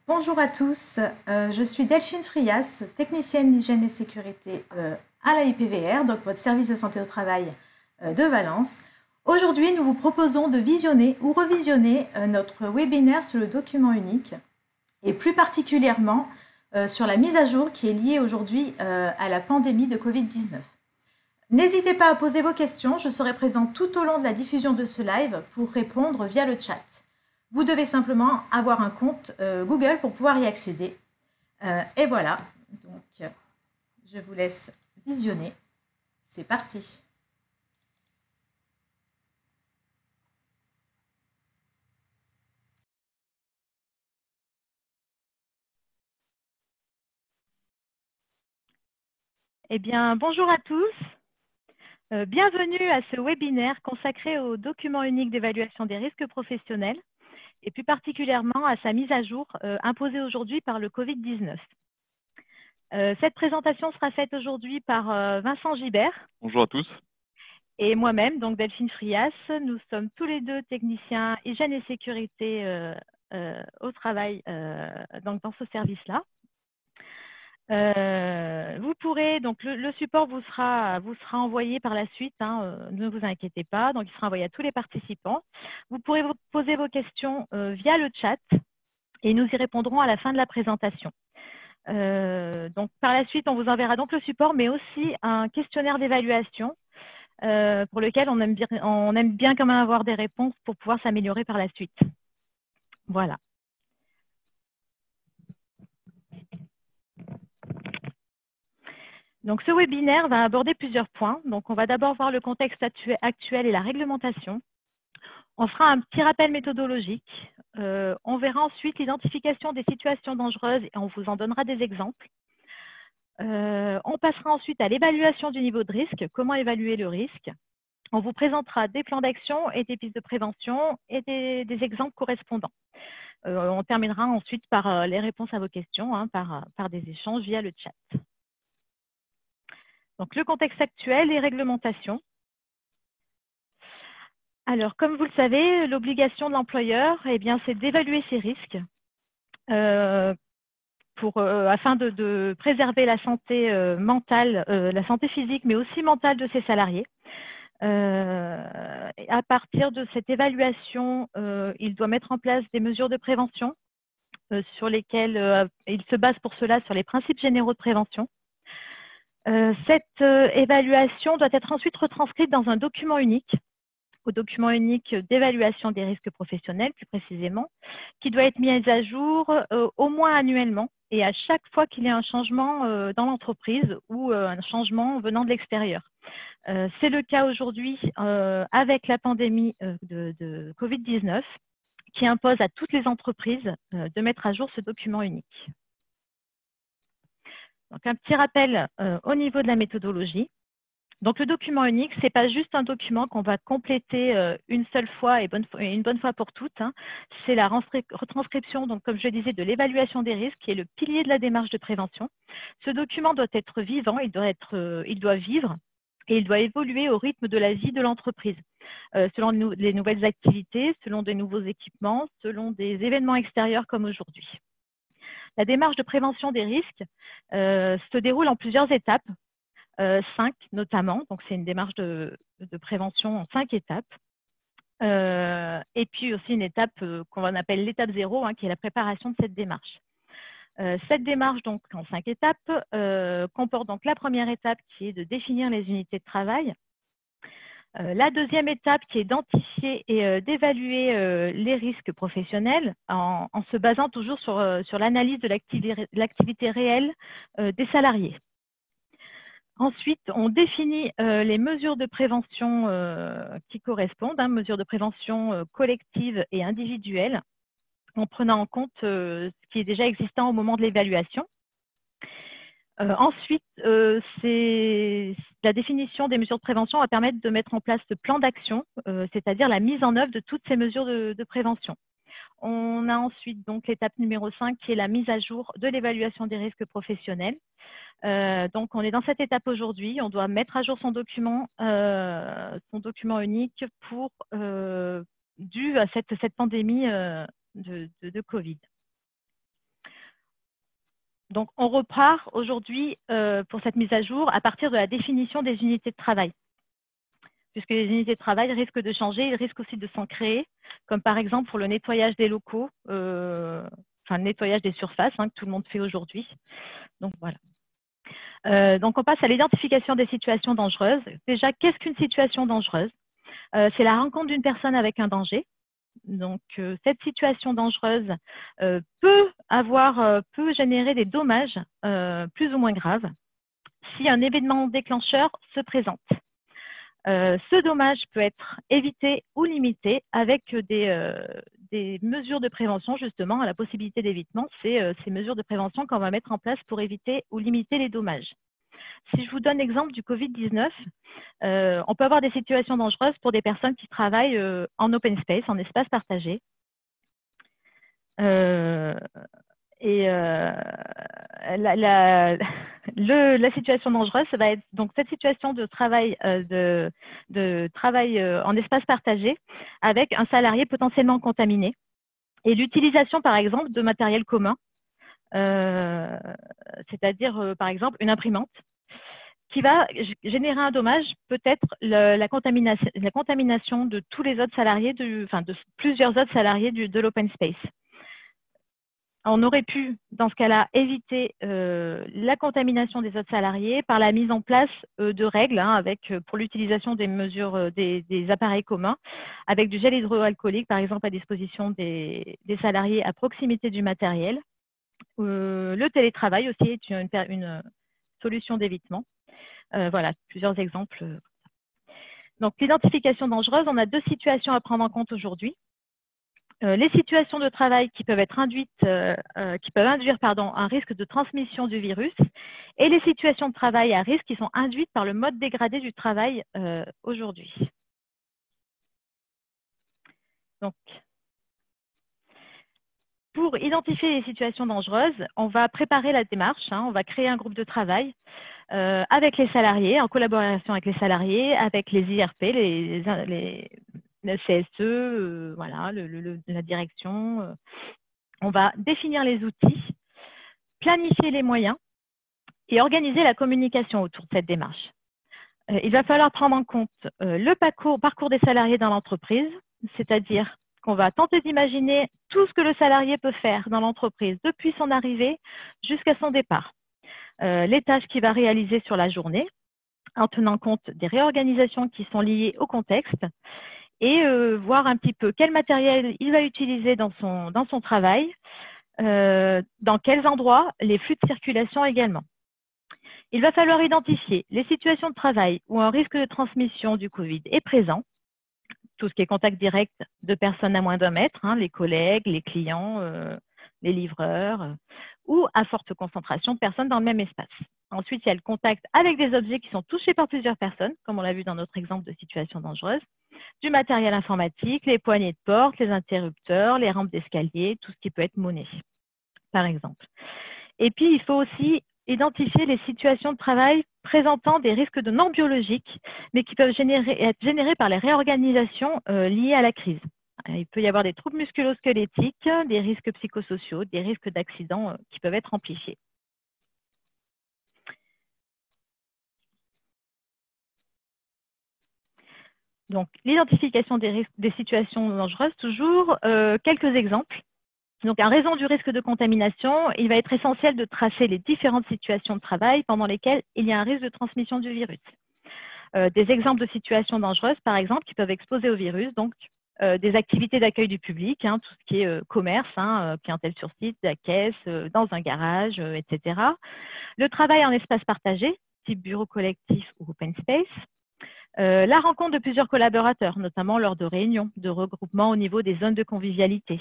Bonjour à tous, je suis Delphine Frias, technicienne d'hygiène et sécurité à la IPVR, donc votre service de santé au travail de Valence. Aujourd'hui, nous vous proposons de visionner ou revisionner notre webinaire sur le document unique et plus particulièrement sur la mise à jour qui est liée aujourd'hui à la pandémie de Covid-19. N'hésitez pas à poser vos questions, je serai présente tout au long de la diffusion de ce live pour répondre via le chat. Vous devez simplement avoir un compte Google pour pouvoir y accéder. Et voilà, donc je vous laisse visionner. C'est parti. Eh bien, bonjour à tous. Bienvenue à ce webinaire consacré au document unique d'évaluation des risques professionnels et plus particulièrement à sa mise à jour imposée aujourd'hui par le Covid-19. Cette présentation sera faite aujourd'hui par Vincent Gibert. Bonjour à tous. Et moi-même, donc Delphine Frias. Nous sommes tous les deux techniciens hygiène et sécurité au travail donc dans ce service-là. Vous pourrez, donc le support vous sera envoyé par la suite, ne vous inquiétez pas, donc il sera envoyé à tous les participants. Vous pourrez vous poser vos questions via le chat et nous y répondrons à la fin de la présentation. Donc par la suite, on vous enverra donc le support, mais aussi un questionnaire d'évaluation pour lequel on aime bien quand même avoir des réponses pour pouvoir s'améliorer par la suite. Voilà. Donc, ce webinaire va aborder plusieurs points. Donc, on va d'abord voir le contexte actuel et la réglementation. On fera un petit rappel méthodologique. On verra ensuite l'identification des situations dangereuses et on vous en donnera des exemples. On passera ensuite à l'évaluation du niveau de risque, comment évaluer le risque. On vous présentera des plans d'action et des pistes de prévention et des exemples correspondants. On terminera ensuite par les réponses à vos questions, par des échanges via le chat. Donc, le contexte actuel et réglementation. Alors, comme vous le savez, l'obligation de l'employeur, c'est d'évaluer ses risques afin de préserver la santé mentale, la santé physique, mais aussi mentale de ses salariés. À partir de cette évaluation, il doit mettre en place des mesures de prévention sur lesquelles il se base pour cela sur les principes généraux de prévention. Cette évaluation doit être ensuite retranscrite dans un document unique, au document unique d'évaluation des risques professionnels, plus précisément, qui doit être mis à jour au moins annuellement et à chaque fois qu'il y a un changement dans l'entreprise ou un changement venant de l'extérieur. C'est le cas aujourd'hui avec la pandémie de Covid-19 qui impose à toutes les entreprises de mettre à jour ce document unique. Donc, un petit rappel au niveau de la méthodologie. Donc, le document unique, ce n'est pas juste un document qu'on va compléter une seule fois et une bonne fois pour toutes. C'est la retranscription, donc, comme je le disais, de l'évaluation des risques, qui est le pilier de la démarche de prévention. Ce document doit être vivant, il doit vivre et il doit évoluer au rythme de la vie de l'entreprise, selon les nouvelles activités, selon des nouveaux équipements, selon des événements extérieurs comme aujourd'hui. La démarche de prévention des risques se déroule en plusieurs étapes, 5 notamment. Donc, c'est une démarche de prévention en 5 étapes. Et puis aussi une étape qu'on appelle l'étape 0, qui est la préparation de cette démarche. Cette démarche, donc en 5 étapes, comporte donc la première étape qui est de définir les unités de travail. La deuxième étape qui est d'identifier et d'évaluer les risques professionnels en se basant toujours sur l'analyse de l'activité réelle des salariés. Ensuite, on définit les mesures de prévention qui correspondent, mesures de prévention collectives et individuelles, en prenant en compte ce qui est déjà existant au moment de l'évaluation. Ensuite, la définition des mesures de prévention va permettre de mettre en place ce plan d'action, c'est-à-dire la mise en œuvre de toutes ces mesures de prévention. On a ensuite donc l'étape numéro 5 qui est la mise à jour de l'évaluation des risques professionnels. Donc, on est dans cette étape aujourd'hui. On doit mettre à jour son document unique dû à cette pandémie de Covid. Donc, on repart aujourd'hui pour cette mise à jour à partir de la définition des unités de travail. Puisque les unités de travail risquent de changer, ils risquent aussi de s'en créer, comme par exemple pour le nettoyage des locaux, le nettoyage des surfaces que tout le monde fait aujourd'hui. Donc, voilà. Donc, on passe à l'identification des situations dangereuses. Déjà, qu'est-ce qu'une situation dangereuse? C'est la rencontre d'une personne avec un danger. Donc, cette situation dangereuse peut générer des dommages plus ou moins graves si un événement déclencheur se présente. Ce dommage peut être évité ou limité avec des mesures de prévention, justement. La possibilité d'évitement, c'est ces mesures de prévention qu'on va mettre en place pour éviter ou limiter les dommages. Si je vous donne l'exemple du Covid-19, on peut avoir des situations dangereuses pour des personnes qui travaillent en open space, en espace partagé. La situation dangereuse, ça va être donc cette situation de travail, en espace partagé avec un salarié potentiellement contaminé et l'utilisation, par exemple, de matériel commun, c'est-à-dire, par exemple, une imprimante, qui va générer un dommage, peut-être la contamination de tous les autres salariés, de plusieurs autres salariés de l'open space. On aurait pu, dans ce cas-là, éviter la contamination des autres salariés par la mise en place de règles pour l'utilisation des mesures des appareils communs, avec du gel hydroalcoolique, par exemple, à disposition des salariés à proximité du matériel. Le télétravail aussi est une solution d'évitement. Voilà, plusieurs exemples. Donc, l'identification dangereuse, on a deux situations à prendre en compte aujourd'hui. Les situations de travail qui peuvent induire un risque de transmission du virus et les situations de travail à risque qui sont induites par le mode dégradé du travail aujourd'hui. Donc, pour identifier les situations dangereuses, on va préparer la démarche, on va créer un groupe de travail avec les salariés, en collaboration avec les salariés, avec les IRP, le CSE, voilà, la direction. On va définir les outils, planifier les moyens et organiser la communication autour de cette démarche. Il va falloir prendre en compte le parcours des salariés dans l'entreprise, c'est-à-dire qu'on va tenter d'imaginer tout ce que le salarié peut faire dans l'entreprise depuis son arrivée jusqu'à son départ. Les tâches qu'il va réaliser sur la journée, en tenant compte des réorganisations qui sont liées au contexte et voir un petit peu quel matériel il va utiliser dans son travail, dans quels endroits, les flux de circulation également. Il va falloir identifier les situations de travail où un risque de transmission du Covid est présent, tout ce qui est contact direct de personnes à moins d'1 mètre, les collègues, les clients, les livreurs, ou à forte concentration de personnes dans le même espace. Ensuite, il y a le contact avec des objets qui sont touchés par plusieurs personnes, comme on l'a vu dans notre exemple de situation dangereuse, du matériel informatique, les poignées de porte, les interrupteurs, les rampes d'escalier, tout ce qui peut être monnaie, par exemple. Et puis, il faut aussi identifier les situations de travail présentant des risques de normes biologiques, mais qui peuvent être générés par les réorganisations liées à la crise. Il peut y avoir des troubles musculo-squelettiques, des risques psychosociaux, des risques d'accidents qui peuvent être amplifiés. Donc, l'identification des risques, des situations dangereuses, toujours quelques exemples. Donc, en raison du risque de contamination, il va être essentiel de tracer les différentes situations de travail pendant lesquelles il y a un risque de transmission du virus. Des exemples de situations dangereuses, par exemple, qui peuvent exposer au virus, donc des activités d'accueil du public, tout ce qui est commerce, clientèle sur site, la caisse, dans un garage, etc. Le travail en espace partagé, type bureau collectif ou open space. La rencontre de plusieurs collaborateurs, notamment lors de réunions, de regroupements au niveau des zones de convivialité.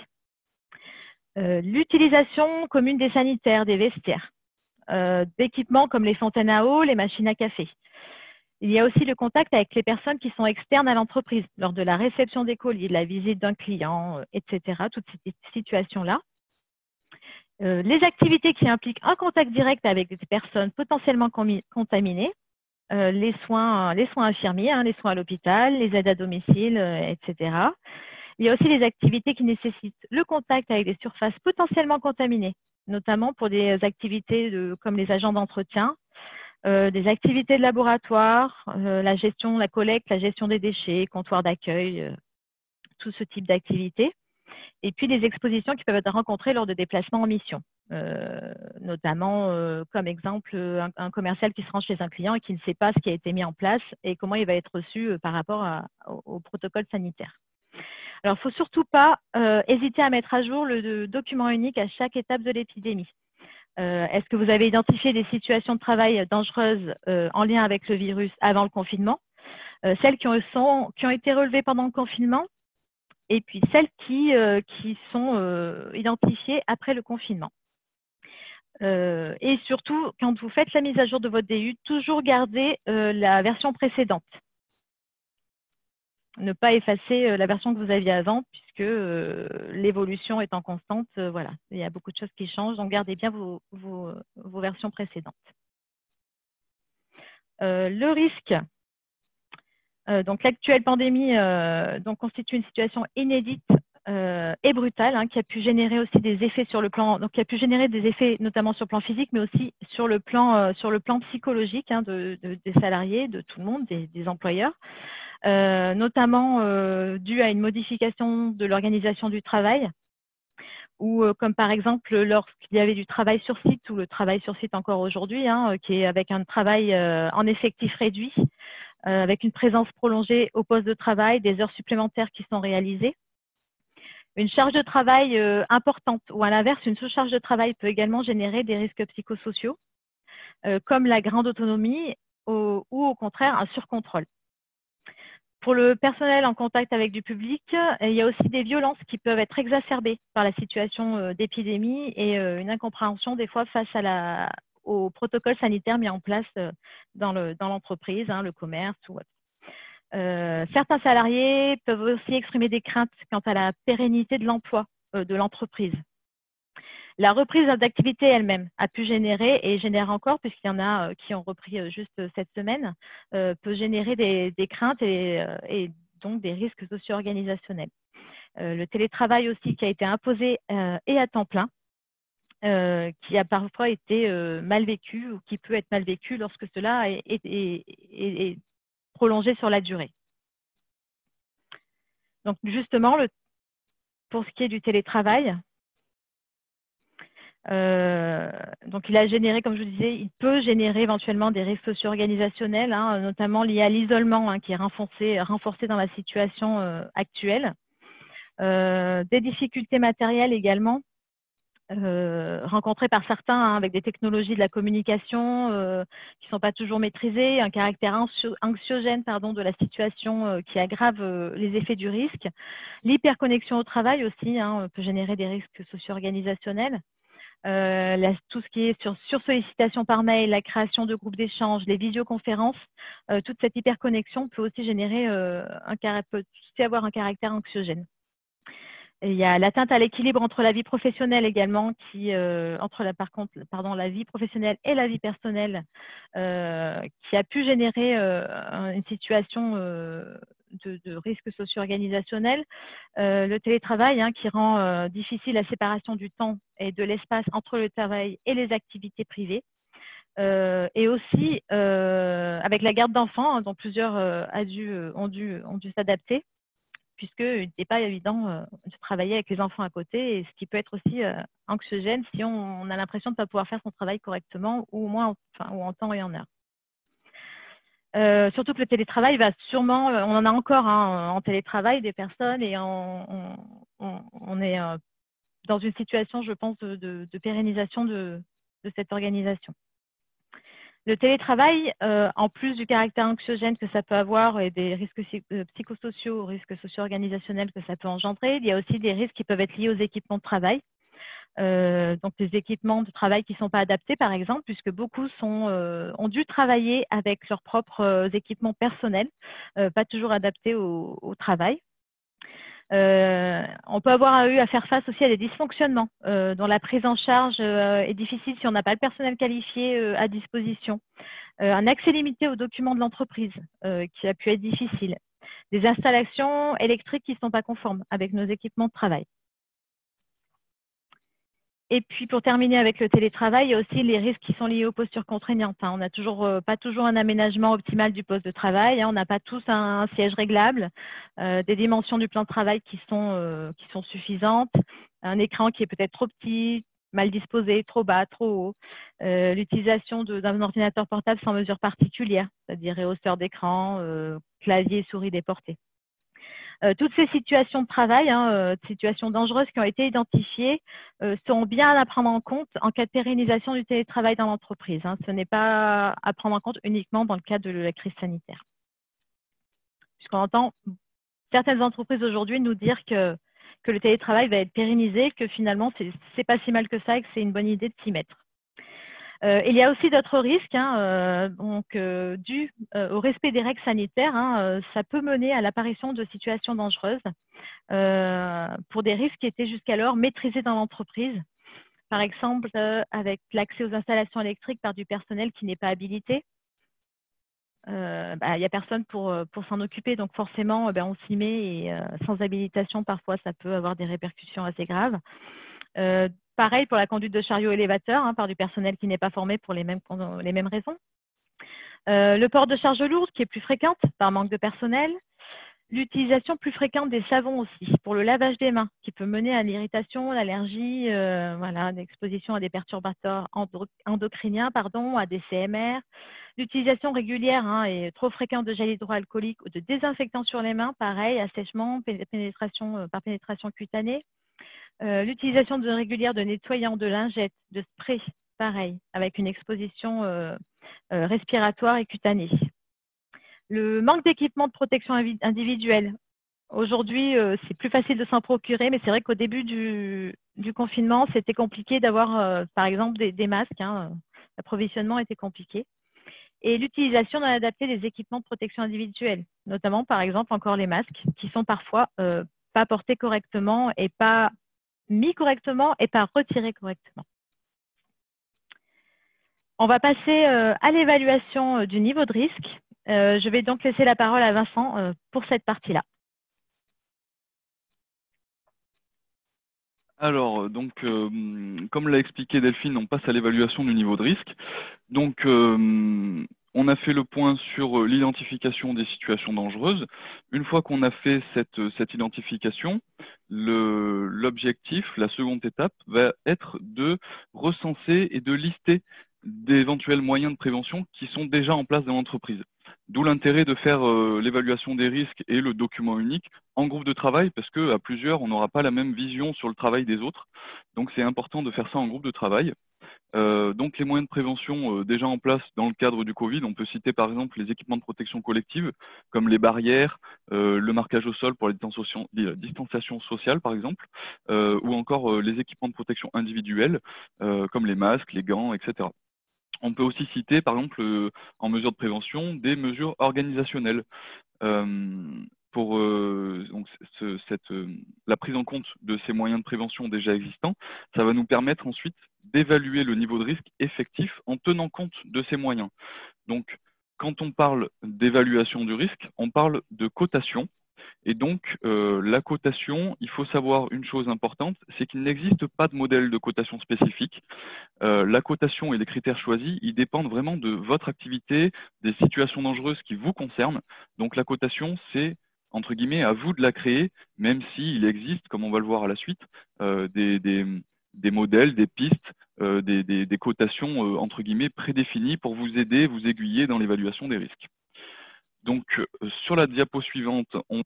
L'utilisation commune des sanitaires, des vestiaires, d'équipements comme les fontaines à eau, les machines à café. Il y a aussi le contact avec les personnes qui sont externes à l'entreprise, lors de la réception des colis, de la visite d'un client, etc. Toutes ces situations-là. Les activités qui impliquent un contact direct avec des personnes potentiellement contaminées, les soins infirmiers, les soins à l'hôpital, les aides à domicile, etc. Il y a aussi les activités qui nécessitent le contact avec des surfaces potentiellement contaminées, notamment pour des activités comme les agents d'entretien, des activités de laboratoire, la gestion, la collecte, la gestion des déchets, comptoir d'accueil, tout ce type d'activités. Et puis des expositions qui peuvent être rencontrées lors de déplacements en mission, notamment comme exemple un commercial qui se rend chez un client et qui ne sait pas ce qui a été mis en place et comment il va être reçu par rapport au protocole sanitaire. Alors, il ne faut surtout pas hésiter à mettre à jour le document unique à chaque étape de l'épidémie. Est-ce que vous avez identifié des situations de travail dangereuses en lien avec le virus avant le confinement, celles qui ont été relevées pendant le confinement, et puis celles qui sont identifiées après le confinement. Et surtout, quand vous faites la mise à jour de votre DU, toujours garder la version précédente. Ne pas effacer la version que vous aviez avant, puisque l'évolution étant constante, voilà, il y a beaucoup de choses qui changent, donc gardez bien vos versions précédentes. Le risque, donc l'actuelle pandémie constitue une situation inédite et brutale, hein, qui a pu générer aussi des effets sur le plan, donc qui a pu générer des effets notamment sur le plan physique, mais aussi sur le plan psychologique, hein, des salariés, de tout le monde, des employeurs. Notamment dû à une modification de l'organisation du travail, ou comme par exemple lorsqu'il y avait du travail sur site, ou le travail sur site encore aujourd'hui, hein, qui est avec un travail en effectif réduit, avec une présence prolongée au poste de travail, des heures supplémentaires qui sont réalisées. Une charge de travail importante, ou à l'inverse, une sous-charge de travail peut également générer des risques psychosociaux, comme la grande autonomie ou au contraire un surcontrôle. Pour le personnel en contact avec du public, il y a aussi des violences qui peuvent être exacerbées par la situation d'épidémie et une incompréhension des fois face au protocole sanitaire mis en place dans l'entreprise, hein, le commerce ou autre. Certains salariés peuvent aussi exprimer des craintes quant à la pérennité de l'emploi de l'entreprise. La reprise d'activité elle-même a pu générer, et génère encore, puisqu'il y en a qui ont repris juste cette semaine, peut générer des craintes et donc des risques socio-organisationnels. Le télétravail aussi qui a été imposé et à temps plein, qui a parfois été mal vécu ou qui peut être mal vécu lorsque cela est prolongé sur la durée. Donc justement, pour ce qui est du télétravail, donc il a généré, comme je vous disais, il peut générer éventuellement des risques socio-organisationnels, hein, notamment liés à l'isolement, hein, qui est renforcé dans la situation actuelle. Des difficultés matérielles également, rencontrées par certains, hein, avec des technologies de la communication qui ne sont pas toujours maîtrisées, un caractère anxiogène de la situation qui aggrave les effets du risque. L'hyperconnexion au travail aussi, hein, peut générer des risques socio-organisationnels. Tout ce qui est sur sollicitation par mail, la création de groupes d'échange, les visioconférences, toute cette hyperconnexion peut aussi générer peut aussi avoir un caractère anxiogène. Et il y a l'atteinte à l'équilibre entre la vie professionnelle également, la vie professionnelle et la vie personnelle, qui a pu générer une situation de risque socio-organisationnel. Le télétravail, hein, qui rend difficile la séparation du temps et de l'espace entre le travail et les activités privées. Et aussi avec la garde d'enfants, hein, dont plusieurs ont dû s'adapter, puisqu'il n'était pas évident de travailler avec les enfants à côté, et ce qui peut être aussi anxiogène si on a l'impression de ne pas pouvoir faire son travail correctement, ou au moins en temps et en heure. Surtout que le télétravail va sûrement, on en a encore, hein, en télétravail des personnes, et on est dans une situation, je pense, de pérennisation de cette organisation. Le télétravail, en plus du caractère anxiogène que ça peut avoir et des risques psychosociaux, risques socio-organisationnels que ça peut engendrer, il y a aussi des risques qui peuvent être liés aux équipements de travail. Donc des équipements de travail qui ne sont pas adaptés, par exemple, puisque beaucoup ont dû travailler avec leurs propres équipements personnels, pas toujours adaptés au travail. On peut avoir eu à faire face aussi à des dysfonctionnements dont la prise en charge est difficile si on n'a pas le personnel qualifié à disposition. Un accès limité aux documents de l'entreprise qui a pu être difficile. des installations électriques qui ne sont pas conformes avec nos équipements de travail. Et puis, pour terminer avec le télétravail, il y a aussi les risques qui sont liés aux postures contraignantes. On n'a pas toujours un aménagement optimal du poste de travail. On n'a pas tous un siège réglable, des dimensions du plan de travail qui sont suffisantes, un écran qui est peut-être trop petit, mal disposé, trop bas, trop haut, l'utilisation d'un ordinateur portable sans mesure particulière, c'est-à-dire rehausseur d'écran, clavier, souris déportés. Toutes ces situations de travail, situations dangereuses qui ont été identifiées, sont bien à prendre en compte en cas de pérennisation du télétravail dans l'entreprise. Ce n'est pas à prendre en compte uniquement dans le cadre de la crise sanitaire. Puisqu'on entend certaines entreprises aujourd'hui nous dire que le télétravail va être pérennisé, que finalement, c'est pas si mal que ça et que c'est une bonne idée de s'y mettre. Il y a aussi d'autres risques, dus au respect des règles sanitaires. Ça peut mener à l'apparition de situations dangereuses pour des risques qui étaient jusqu'alors maîtrisés dans l'entreprise. Par exemple, avec l'accès aux installations électriques par du personnel qui n'est pas habilité. Il n'y a personne pour s'en occuper, donc forcément, on s'y met et sans habilitation, parfois, ça peut avoir des répercussions assez graves. Pareil pour la conduite de chariot élévateur par du personnel qui n'est pas formé pour les mêmes raisons. Le port de charges lourdes qui est plus fréquente par manque de personnel. L'utilisation plus fréquente des savons aussi pour le lavage des mains qui peut mener à l'irritation, l'allergie, l'exposition à des perturbateurs endocriniens, à des CMR. L'utilisation régulière et trop fréquente de gel hydroalcoolique ou de désinfectant sur les mains, pareil, assèchement, par pénétration cutanée. L'utilisation régulière de nettoyants, de lingettes, de sprays, pareil, avec une exposition respiratoire et cutanée. Le manque d'équipement de protection individuelle. Aujourd'hui, c'est plus facile de s'en procurer, mais c'est vrai qu'au début du confinement, c'était compliqué d'avoir, par exemple, des masques. L'approvisionnement était compliqué. Et l'utilisation non adaptée des équipements de protection individuelle, notamment, par exemple, encore les masques, qui sont parfois pas portés correctement et pas mis correctement et pas retirés correctement. On va passer à l'évaluation du niveau de risque. Je vais donc laisser la parole à Vincent pour cette partie-là. Alors, donc, comme l'a expliqué Delphine, on passe à l'évaluation du niveau de risque. Donc, on a fait le point sur l'identification des situations dangereuses. Une fois qu'on a fait cette identification, l'objectif, la seconde étape, va être de recenser et de lister d'éventuels moyens de prévention qui sont déjà en place dans l'entreprise. D'où l'intérêt de faire l'évaluation des risques et le document unique en groupe de travail, parce qu'à plusieurs, on n'aura pas la même vision sur le travail des autres. Donc, c'est important de faire ça en groupe de travail. Donc, les moyens de prévention déjà en place dans le cadre du Covid, on peut citer par exemple les équipements de protection collective, comme les barrières, le marquage au sol pour la distanciation sociale par exemple, ou encore les équipements de protection individuelle, comme les masques, les gants, etc. On peut aussi citer, par exemple, en mesure de prévention, des mesures organisationnelles. Pour la prise en compte de ces moyens de prévention déjà existants, ça va nous permettre ensuite d'évaluer le niveau de risque effectif en tenant compte de ces moyens. Donc, quand on parle d'évaluation du risque, on parle de cotation. Et donc, la cotation, il faut savoir une chose importante, c'est qu'il n'existe pas de modèle de cotation spécifique. La cotation et les critères choisis, ils dépendent vraiment de votre activité, des situations dangereuses qui vous concernent. Donc, la cotation, c'est, entre guillemets, à vous de la créer, même s'il existe, comme on va le voir à la suite, des modèles, des pistes, des cotations, entre guillemets, prédéfinies pour vous aider, vous aiguiller dans l'évaluation des risques. Donc, sur la diapo suivante, on...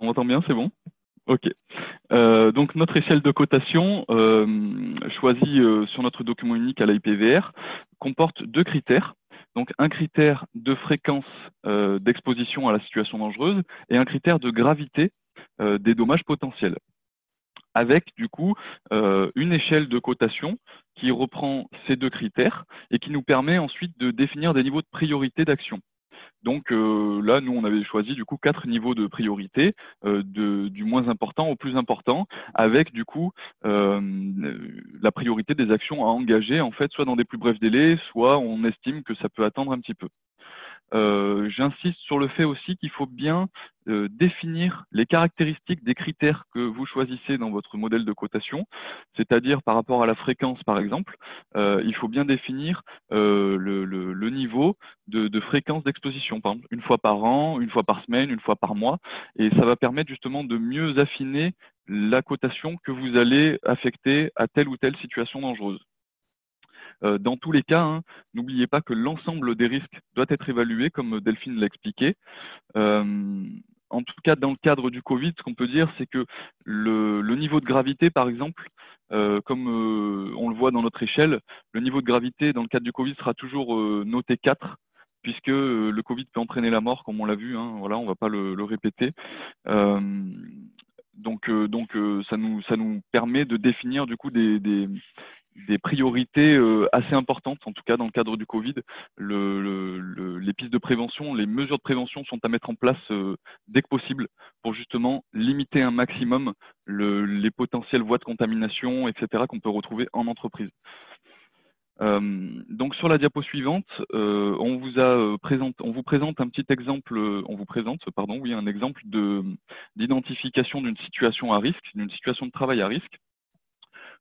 On m'entend bien, c'est bon? Ok. Donc notre échelle de cotation choisie sur notre document unique à l'IPVR comporte deux critères. Donc un critère de fréquence d'exposition à la situation dangereuse et un critère de gravité des dommages potentiels. avec du coup une échelle de cotation qui reprend ces deux critères et qui nous permet ensuite de définir des niveaux de priorité d'action. Donc là, nous, on avait choisi du coup 4 niveaux de priorité, du moins important au plus important, avec du coup la priorité des actions à engager, en fait, soit dans des plus brefs délais, soit on estime que ça peut attendre un petit peu. J'insiste sur le fait aussi qu'il faut bien définir les caractéristiques des critères que vous choisissez dans votre modèle de cotation, c'est-à-dire par rapport à la fréquence par exemple, il faut bien définir le niveau de fréquence d'exposition, par exemple une fois par an, une fois par semaine, une fois par mois, et ça va permettre justement de mieux affiner la cotation que vous allez affecter à telle ou telle situation dangereuse. Dans tous les cas, hein, n'oubliez pas que l'ensemble des risques doit être évalué, comme Delphine l'a expliqué. En tout cas, dans le cadre du Covid, ce qu'on peut dire, c'est que le niveau de gravité, par exemple, comme on le voit dans notre échelle, le niveau de gravité dans le cadre du Covid sera toujours noté 4, puisque le Covid peut entraîner la mort, comme on l'a vu, hein, voilà, on ne va pas le répéter. Donc ça nous permet de définir du coup des priorités assez importantes, en tout cas dans le cadre du Covid. Les pistes de prévention, les mesures de prévention sont à mettre en place dès que possible pour justement limiter un maximum les potentielles voies de contamination, etc., qu'on peut retrouver en entreprise. Donc sur la diapo suivante, on vous présente un petit exemple, un exemple d'identification d'une situation à risque, d'une situation de travail à risque.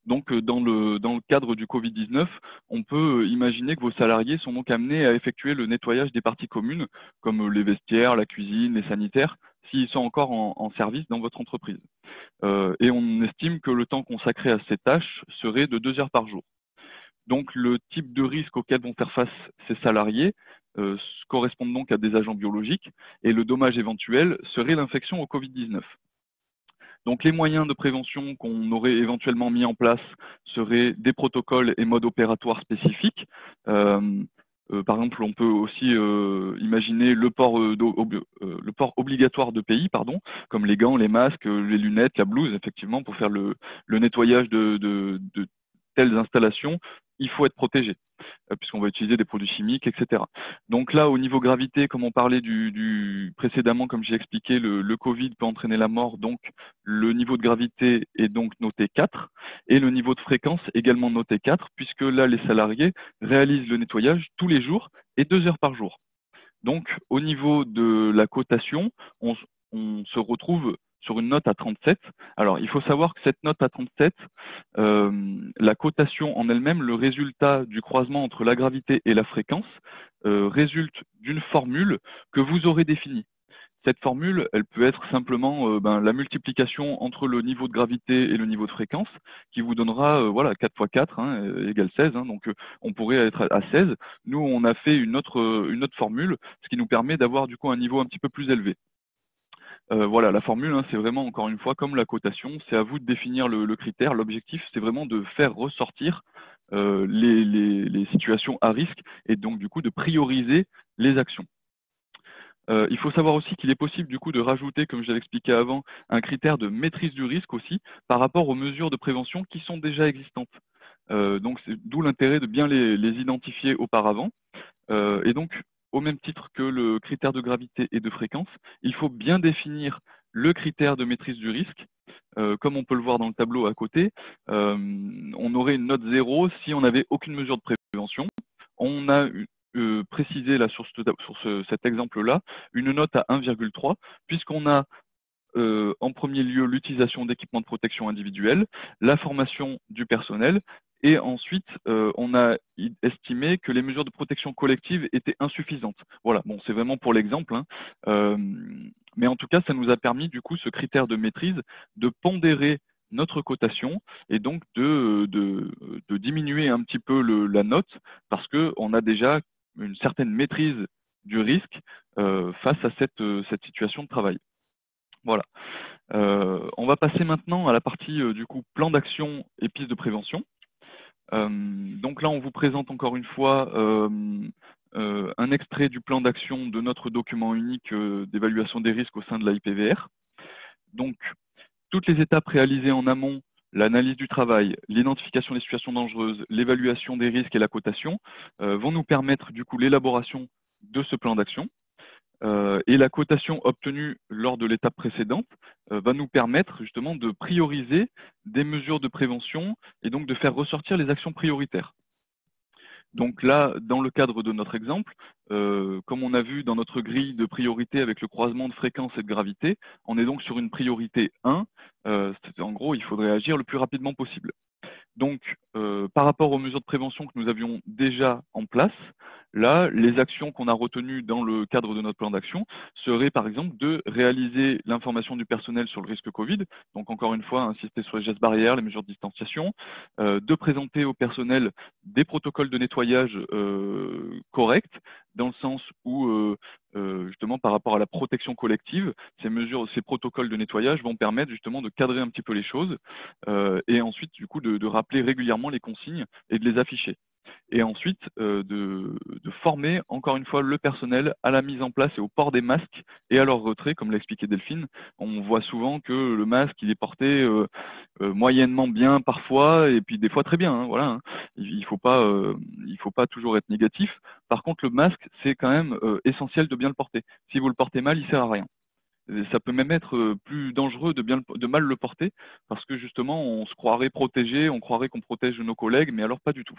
Donc, dans le cadre du Covid-19, on peut imaginer que vos salariés sont donc amenés à effectuer le nettoyage des parties communes, comme les vestiaires, la cuisine, les sanitaires, s'ils sont encore en service dans votre entreprise. Et on estime que le temps consacré à ces tâches serait de 2 heures par jour. Donc, le type de risque auquel vont faire face ces salariés correspond donc à des agents biologiques, et le dommage éventuel serait l'infection au Covid-19. Donc les moyens de prévention qu'on aurait éventuellement mis en place seraient des protocoles et modes opératoires spécifiques. Par exemple, on peut aussi imaginer le port obligatoire de PI, comme les gants, les masques, les lunettes, la blouse, effectivement, pour faire le nettoyage de telles installations. Il faut être protégé, puisqu'on va utiliser des produits chimiques, etc. Donc là, au niveau gravité, comme on parlait précédemment, comme j'ai expliqué, le Covid peut entraîner la mort, donc le niveau de gravité est donc noté 4, et le niveau de fréquence également noté 4, puisque là, les salariés réalisent le nettoyage tous les jours et 2 heures par jour. Donc, au niveau de la cotation, on se retrouve sur une note à 37. Alors, il faut savoir que cette note à 37, la cotation en elle-même, le résultat du croisement entre la gravité et la fréquence, résulte d'une formule que vous aurez définie. Cette formule, elle peut être simplement la multiplication entre le niveau de gravité et le niveau de fréquence, qui vous donnera 4 x 4 égale 16. Donc on pourrait être à 16. Nous, on a fait une autre formule, ce qui nous permet d'avoir du coup un niveau un petit peu plus élevé. Voilà, la formule, c'est vraiment, encore une fois, comme la cotation, c'est à vous de définir le critère. L'objectif, c'est vraiment de faire ressortir les situations à risque et donc du coup de prioriser les actions. Il faut savoir aussi qu'il est possible du coup de rajouter, comme je l'avais expliqué avant, un critère de maîtrise du risque aussi par rapport aux mesures de prévention qui sont déjà existantes. Donc c'est d'où l'intérêt de bien les identifier auparavant. Et donc, au même titre que le critère de gravité et de fréquence, il faut bien définir le critère de maîtrise du risque. Comme on peut le voir dans le tableau à côté, on aurait une note 0 si on n'avait aucune mesure de prévention. On a précisé là sur cet exemple-là une note à 1,3 puisqu'on a en premier lieu l'utilisation d'équipements de protection individuelle, la formation du personnel, et ensuite on a estimé que les mesures de protection collective étaient insuffisantes. Voilà, bon, c'est vraiment pour l'exemple, mais en tout cas, ça nous a permis du coup ce critère de maîtrise de pondérer notre cotation et donc de diminuer un petit peu la note parce qu'on a déjà une certaine maîtrise du risque face à cette situation de travail. Voilà. On va passer maintenant à la partie du coup plan d'action et pistes de prévention. Donc là, on vous présente encore une fois un extrait du plan d'action de notre document unique d'évaluation des risques au sein de la IPVR. Donc, toutes les étapes réalisées en amont l'analyse du travail, l'identification des situations dangereuses, l'évaluation des risques et la cotation vont nous permettre du coup l'élaboration de ce plan d'action. Et la cotation obtenue lors de l'étape précédente va nous permettre justement de prioriser des mesures de prévention et donc de faire ressortir les actions prioritaires. Donc là, dans le cadre de notre exemple, comme on a vu dans notre grille de priorité avec le croisement de fréquence et de gravité, on est donc sur une priorité 1. En gros, il faudrait agir le plus rapidement possible. Donc, par rapport aux mesures de prévention que nous avions déjà en place, là, les actions qu'on a retenues dans le cadre de notre plan d'action seraient par exemple de réaliser l'information du personnel sur le risque Covid, donc encore une fois, insister sur les gestes barrières, les mesures de distanciation, de présenter au personnel des protocoles de nettoyage corrects, dans le sens où justement par rapport à la protection collective, ces protocoles de nettoyage vont permettre justement de cadrer un petit peu les choses et ensuite du coup de rappeler régulièrement les consignes et de les afficher. Et ensuite de former encore une fois le personnel à la mise en place et au port des masques et à leur retrait, comme l'a expliqué Delphine. On voit souvent que le masque il est porté moyennement bien parfois et puis des fois très bien. Hein, voilà. Hein. Il faut pas toujours être négatif. Par contre, le masque c'est quand même essentiel de bien le porter. Si vous le portez mal, il sert à rien. Ça peut même être plus dangereux de mal le porter parce que justement on se croirait protégé, on croirait qu'on protège nos collègues, mais alors pas du tout.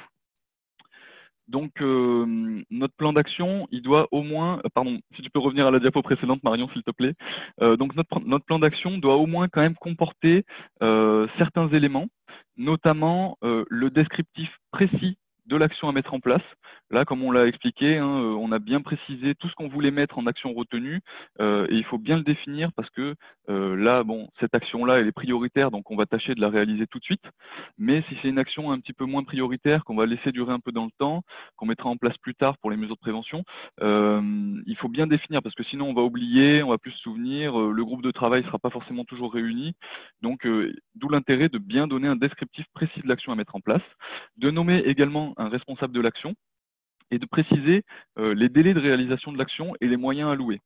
Donc, notre plan d'action, il doit au moins, pardon, si tu peux revenir à la diapo précédente, Marion, s'il te plaît. Donc, notre plan d'action doit au moins quand même comporter certains éléments, notamment le descriptif précis de l'action à mettre en place. Là, comme on l'a expliqué, hein, on a bien précisé tout ce qu'on voulait mettre en action retenue et il faut bien le définir parce que là, bon, cette action-là, elle est prioritaire, donc on va tâcher de la réaliser tout de suite. Mais si c'est une action un petit peu moins prioritaire, qu'on va laisser durer un peu dans le temps, qu'on mettra en place plus tard pour les mesures de prévention, il faut bien définir parce que sinon on va oublier, on va plus se souvenir, le groupe de travail ne sera pas forcément toujours réuni. Donc, d'où l'intérêt de bien donner un descriptif précis de l'action à mettre en place, de nommer également un responsable de l'action et de préciser les délais de réalisation de l'action et les moyens alloués.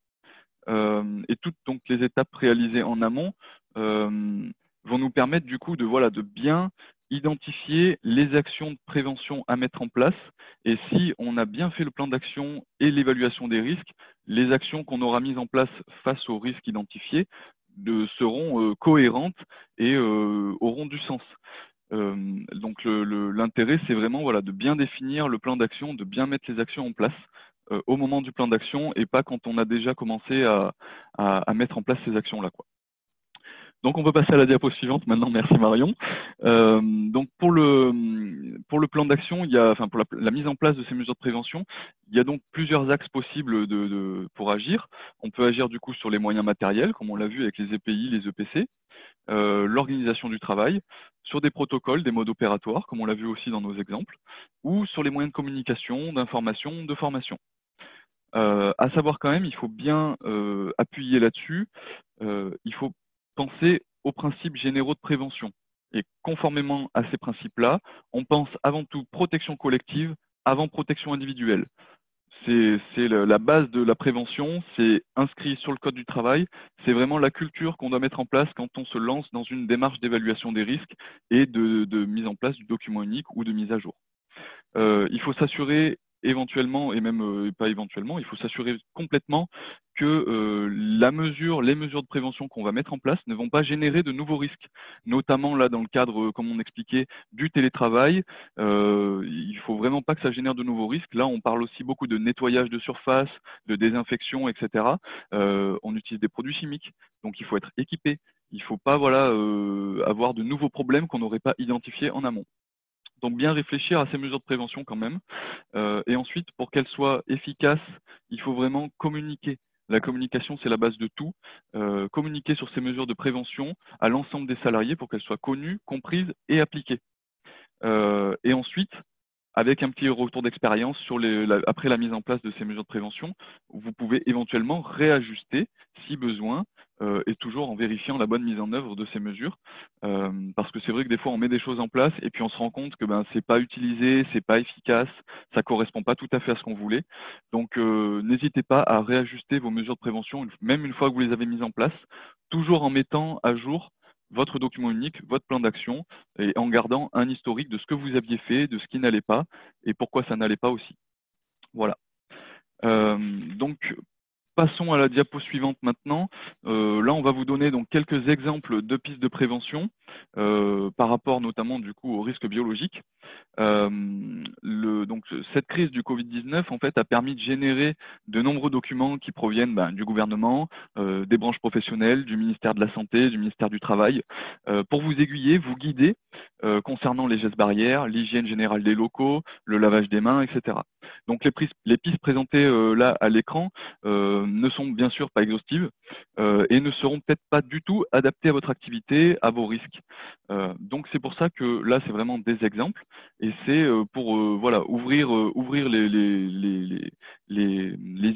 Et toutes donc les étapes réalisées en amont vont nous permettre du coup de bien identifier les actions de prévention à mettre en place. Et si on a bien fait le plan d'action et l'évaluation des risques, les actions qu'on aura mises en place face aux risques identifiés seront cohérentes et auront du sens. Donc l'intérêt, c'est vraiment de bien définir le plan d'action, de bien mettre les actions en place au moment du plan d'action et pas quand on a déjà commencé à mettre en place ces actions-là, quoi. Donc on peut passer à la diapo suivante maintenant, merci Marion. Donc pour le plan d'action, pour la mise en place de ces mesures de prévention, il y a donc plusieurs axes possibles pour agir. On peut agir du coup sur les moyens matériels, comme on l'a vu avec les EPI, les EPC, l'organisation du travail, sur des protocoles, des modes opératoires, comme on l'a vu aussi dans nos exemples, ou sur les moyens de communication, d'information, de formation. À savoir quand même, il faut bien appuyer là-dessus, il faut penser aux principes généraux de prévention. Et conformément à ces principes-là, on pense avant tout protection collective avant protection individuelle. C'est la base de la prévention, c'est inscrit sur le code du travail, c'est vraiment la culture qu'on doit mettre en place quand on se lance dans une démarche d'évaluation des risques et de mise en place du document unique ou de mise à jour. Il faut s'assurer éventuellement, et même pas éventuellement, il faut s'assurer complètement que les mesures de prévention qu'on va mettre en place ne vont pas générer de nouveaux risques, notamment là dans le cadre, comme on expliquait, du télétravail. Il faut vraiment pas que ça génère de nouveaux risques. Là, on parle aussi beaucoup de nettoyage de surface, de désinfection, etc. On utilise des produits chimiques, donc il faut être équipé. Il ne faut pas avoir de nouveaux problèmes qu'on n'aurait pas identifiés en amont. Donc bien réfléchir à ces mesures de prévention quand même. Et ensuite, pour qu'elles soient efficaces, il faut vraiment communiquer. La communication, c'est la base de tout. Communiquer sur ces mesures de prévention à l'ensemble des salariés pour qu'elles soient connues, comprises et appliquées. Et ensuite, avec un petit retour d'expérience après la mise en place de ces mesures de prévention, vous pouvez éventuellement réajuster si besoin et toujours en vérifiant la bonne mise en œuvre de ces mesures. Parce que c'est vrai que des fois on met des choses en place et puis on se rend compte que c'est pas utilisé, c'est pas efficace, ça correspond pas tout à fait à ce qu'on voulait. Donc n'hésitez pas à réajuster vos mesures de prévention, même une fois que vous les avez mises en place, toujours en mettant à jour votre document unique, votre plan d'action, et en gardant un historique de ce que vous aviez fait, de ce qui n'allait pas, et pourquoi ça n'allait pas aussi. Voilà. Donc, passons à la diapo suivante maintenant. Là, on va vous donner donc quelques exemples de pistes de prévention par rapport notamment du coup au risque biologique. Donc, cette crise du Covid-19 en fait a permis de générer de nombreux documents qui proviennent du gouvernement, des branches professionnelles, du ministère de la Santé, du ministère du Travail, pour vous aiguiller, vous guider concernant les gestes barrières, l'hygiène générale des locaux, le lavage des mains, etc. Donc les pistes présentées là à l'écran ne sont bien sûr pas exhaustives et ne seront peut-être pas du tout adaptées à votre activité, à vos risques. Donc c'est pour ça que là c'est vraiment des exemples et c'est pour voilà ouvrir les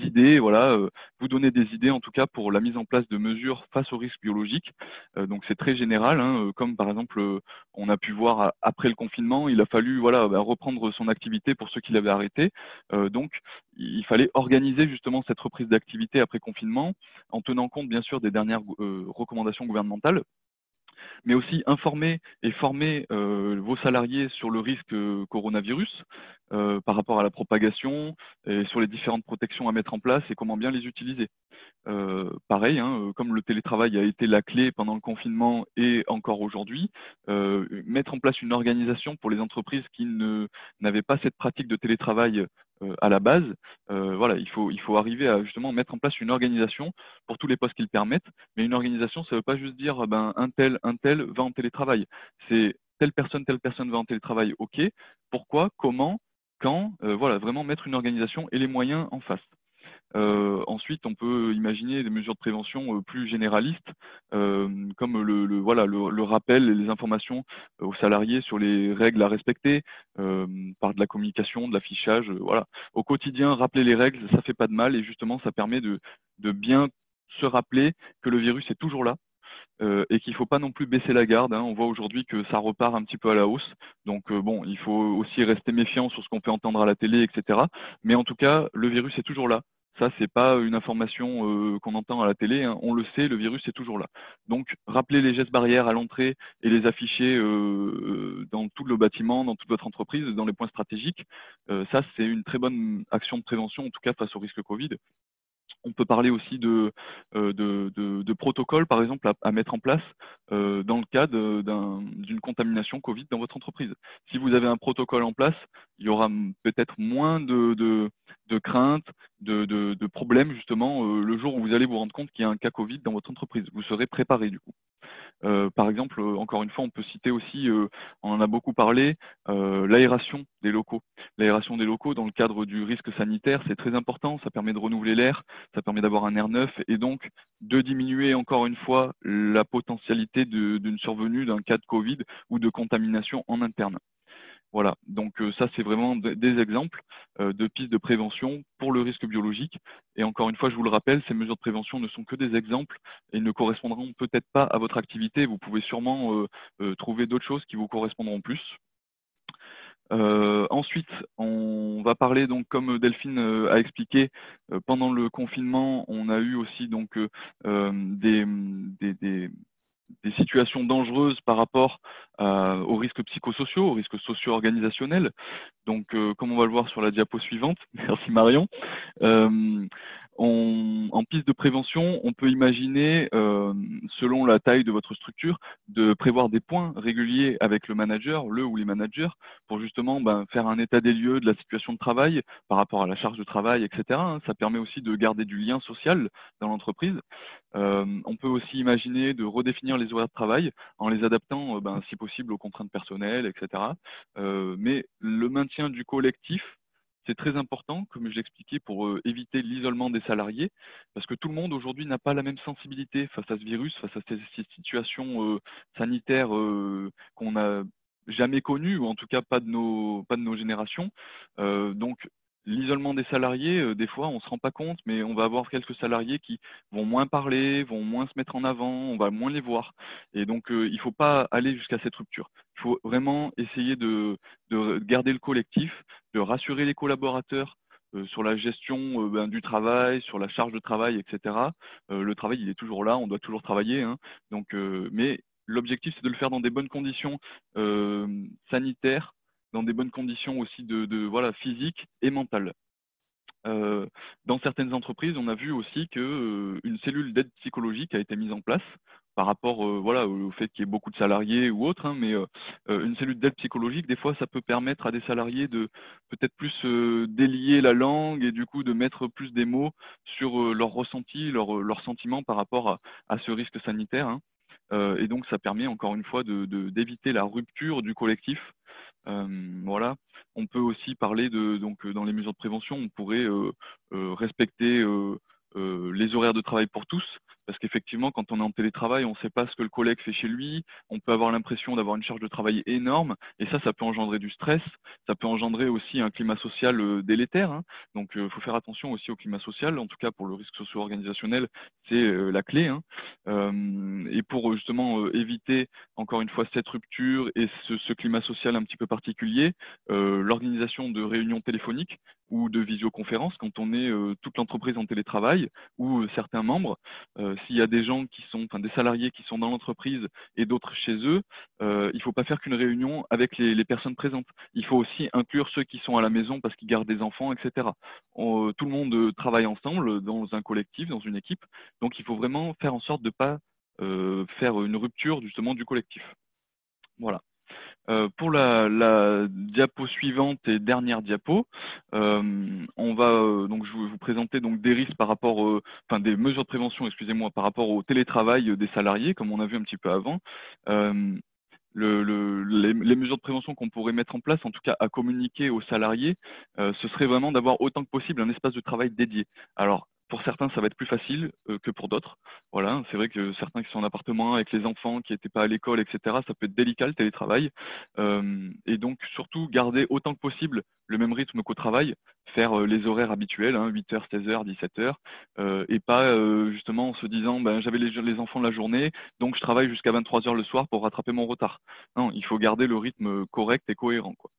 idées, voilà, vous donner des idées en tout cas pour la mise en place de mesures face aux risques biologiques. Donc c'est très général, hein, comme par exemple on a pu voir après le confinement, il a fallu voilà reprendre son activité pour ceux qui l'avaient arrêté. Donc il fallait organiser justement cette reprise d'activité après confinement en tenant compte bien sûr des dernières recommandations gouvernementales, mais aussi informer et former vos salariés sur le risque coronavirus par rapport à la propagation et sur les différentes protections à mettre en place et comment bien les utiliser. Pareil, hein, comme le télétravail a été la clé pendant le confinement et encore aujourd'hui, mettre en place une organisation pour les entreprises qui n'avaient pas cette pratique de télétravail à la base. Voilà, il faut arriver à justement mettre en place une organisation pour tous les postes qui le permettent. Mais une organisation, ça ne veut pas juste dire un tel va en télétravail. C'est telle personne va en télétravail. OK. Pourquoi, comment, quand, voilà, vraiment mettre une organisation et les moyens en face. Ensuite, on peut imaginer des mesures de prévention plus généralistes, comme voilà, le rappel et les informations aux salariés sur les règles à respecter, par de la communication, de l'affichage. Voilà. Au quotidien, rappeler les règles, ça fait pas de mal et justement, ça permet de bien se rappeler que le virus est toujours là. Et qu'il ne faut pas non plus baisser la garde, hein. On voit aujourd'hui que ça repart un petit peu à la hausse. Donc bon, il faut aussi rester méfiant sur ce qu'on peut entendre à la télé, etc. Mais en tout cas, le virus est toujours là. Ça, c'est pas une information qu'on entend à la télé, hein. On le sait, le virus est toujours là. Donc, rappelez les gestes barrières à l'entrée et les afficher dans tout le bâtiment, dans toute votre entreprise, dans les points stratégiques. Ça, c'est une très bonne action de prévention, en tout cas face au risque Covid. On peut parler aussi de protocoles, par exemple, à mettre en place dans le cas d'une contamination Covid dans votre entreprise. Si vous avez un protocole en place, il y aura peut-être moins de craintes, de problèmes, justement, le jour où vous allez vous rendre compte qu'il y a un cas Covid dans votre entreprise. Vous serez préparé, du coup. Par exemple, encore une fois, on peut citer aussi, on en a beaucoup parlé, l'aération des locaux. L'aération des locaux dans le cadre du risque sanitaire, c'est très important. Ça permet de renouveler l'air, ça permet d'avoir un air neuf et donc de diminuer encore une fois la potentialité d'une survenue d'un cas de Covid ou de contamination en interne. Voilà, donc ça c'est vraiment des exemples de pistes de prévention pour le risque biologique. Et encore une fois, je vous le rappelle, ces mesures de prévention ne sont que des exemples et ne correspondront peut-être pas à votre activité. Vous pouvez sûrement trouver d'autres choses qui vous correspondront plus. Ensuite, on va parler donc, comme Delphine a expliqué, pendant le confinement, on a eu aussi donc des situations dangereuses par rapport aux risques psychosociaux, aux risques socio-organisationnels. Donc, comme on va le voir sur la diapo suivante, merci Marion, en piste de prévention, on peut imaginer, selon la taille de votre structure, de prévoir des points réguliers avec le manager, le ou les managers, pour justement faire un état des lieux de la situation de travail par rapport à la charge de travail, etc. Ça permet aussi de garder du lien social dans l'entreprise. On peut aussi imaginer de redéfinir les horaires de travail en les adaptant, si possible, aux contraintes personnelles, etc. Mais le maintien du collectif, c'est très important, comme je l'expliquais, pour éviter l'isolement des salariés, parce que tout le monde aujourd'hui n'a pas la même sensibilité face à ce virus, face à ces situations sanitaires qu'on n'a jamais connues, ou en tout cas pas de nos générations. Donc l'isolement des salariés, des fois, on ne se rend pas compte, mais on va avoir quelques salariés qui vont moins parler, vont moins se mettre en avant, on va moins les voir. Et donc, il ne faut pas aller jusqu'à cette rupture. Il faut vraiment essayer de garder le collectif, de rassurer les collaborateurs sur la gestion du travail, sur la charge de travail, etc. Le travail, il est toujours là, on doit toujours travailler, hein. Donc, mais l'objectif, c'est de le faire dans des bonnes conditions sanitaires, dans des bonnes conditions aussi voilà, physiques et mentales. Dans certaines entreprises, on a vu aussi que une cellule d'aide psychologique a été mise en place par rapport voilà, au fait qu'il y ait beaucoup de salariés ou autre, hein, mais une cellule d'aide psychologique, des fois, ça peut permettre à des salariés de peut-être plus délier la langue et du coup de mettre plus des mots sur leurs ressentis, leurs sentiments par rapport à ce risque sanitaire, hein. Et donc, ça permet encore une fois d'éviter la rupture du collectif. Voilà. On peut aussi parler donc dans les mesures de prévention, on pourrait respecter les horaires de travail pour tous, parce qu'effectivement, quand on est en télétravail, on ne sait pas ce que le collègue fait chez lui, on peut avoir l'impression d'avoir une charge de travail énorme, et ça peut engendrer du stress, ça peut engendrer aussi un climat social délétère, hein. Donc, il faut faire attention aussi au climat social, en tout cas pour le risque socio-organisationnel, c'est la clé, hein. Et pour justement éviter encore une fois cette rupture et ce climat social un petit peu particulier, l'organisation de réunions téléphoniques ou de visioconférences quand on est toute l'entreprise en télétravail ou certains membres. S'il y a des gens enfin des salariés qui sont dans l'entreprise et d'autres chez eux, il ne faut pas faire qu'une réunion avec les personnes présentes. Il faut aussi inclure ceux qui sont à la maison parce qu'ils gardent des enfants, etc. Tout le monde travaille ensemble dans un collectif, dans une équipe. Donc il faut vraiment faire en sorte de ne pas faire une rupture justement du collectif. Voilà. Pour la diapo suivante et dernière diapo, on va donc je vais vous présenter donc des risques par rapport, enfin des mesures de prévention, excusez-moi, par rapport au télétravail des salariés, comme on a vu un petit peu avant. Les mesures de prévention qu'on pourrait mettre en place, en tout cas à communiquer aux salariés, ce serait vraiment d'avoir autant que possible un espace de travail dédié. Alors, pour certains, ça va être plus facile que pour d'autres. Voilà, c'est vrai que certains qui sont en appartement avec les enfants, qui n'étaient pas à l'école, etc., ça peut être délicat le télétravail. Et donc, surtout, garder autant que possible le même rythme qu'au travail, faire les horaires habituels, hein, 8h, 16h, 17h, et pas justement en se disant j'avais les enfants de la journée, donc je travaille jusqu'à 23h le soir pour rattraper mon retard. Non, il faut garder le rythme correct et cohérent, quoi.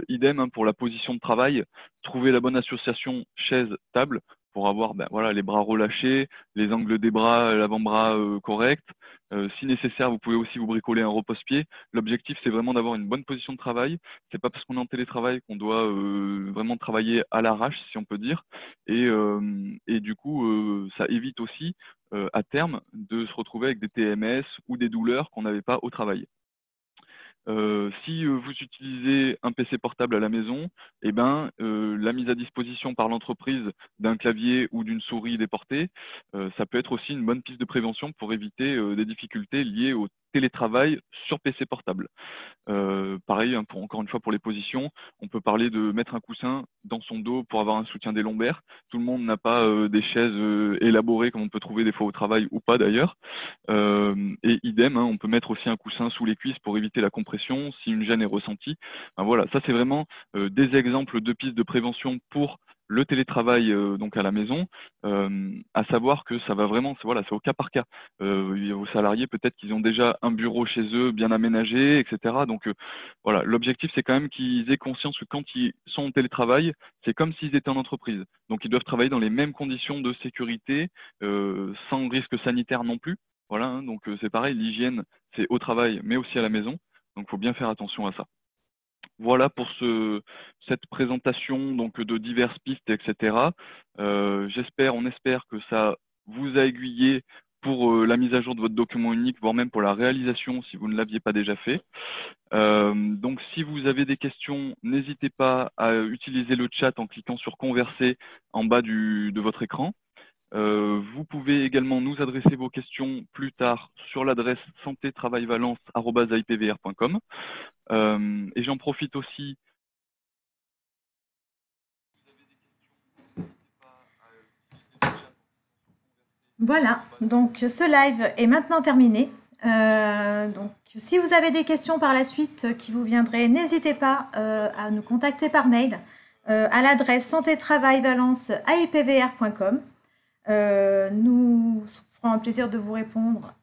Idem hein, pour la position de travail, trouver la bonne association chaise-table pour avoir voilà, les bras relâchés, les angles des bras, l'avant-bras correct. Si nécessaire, vous pouvez aussi vous bricoler un repose-pied. L'objectif, c'est vraiment d'avoir une bonne position de travail. C'est pas parce qu'on est en télétravail qu'on doit vraiment travailler à l'arrache, si on peut dire. Et du coup, ça évite aussi, à terme, de se retrouver avec des TMS ou des douleurs qu'on n'avait pas au travail. Si vous utilisez un PC portable à la maison, eh ben, la mise à disposition par l'entreprise d'un clavier ou d'une souris déportée, ça peut être aussi une bonne piste de prévention pour éviter des difficultés liées au télétravail sur PC portable. Pareil, hein, encore une fois pour les positions, on peut parler de mettre un coussin dans son dos pour avoir un soutien des lombaires. Tout le monde n'a pas des chaises élaborées comme on peut trouver des fois au travail ou pas d'ailleurs. Et idem, hein, on peut mettre aussi un coussin sous les cuisses pour éviter la compression si une gêne est ressentie. Enfin, voilà, ça c'est vraiment des exemples de pistes de prévention pour le télétravail donc à la maison, à savoir que ça va vraiment, c'est au cas par cas. Aux salariés, peut-être qu'ils ont déjà un bureau chez eux bien aménagé, etc. Donc voilà, l'objectif c'est quand même qu'ils aient conscience que quand ils sont en télétravail, c'est comme s'ils étaient en entreprise. Donc ils doivent travailler dans les mêmes conditions de sécurité, sans risque sanitaire non plus. Voilà, hein, donc c'est pareil, l'hygiène c'est au travail mais aussi à la maison. Donc il faut bien faire attention à ça. Voilà pour cette présentation donc de diverses pistes, etc. On espère que ça vous a aiguillé pour la mise à jour de votre document unique, voire même pour la réalisation si vous ne l'aviez pas déjà fait. Donc si vous avez des questions, n'hésitez pas à utiliser le chat en cliquant sur Converser en bas de votre écran. Vous pouvez également nous adresser vos questions plus tard sur l'adresse santé-travail-valence@ipvr.com. Et j'en profite aussi. Voilà, donc ce live est maintenant terminé. Donc, si vous avez des questions par la suite qui vous viendraient, n'hésitez pas à nous contacter par mail à l'adresse santé-travail-valence@ipvr.com. Nous ferons un plaisir de vous répondre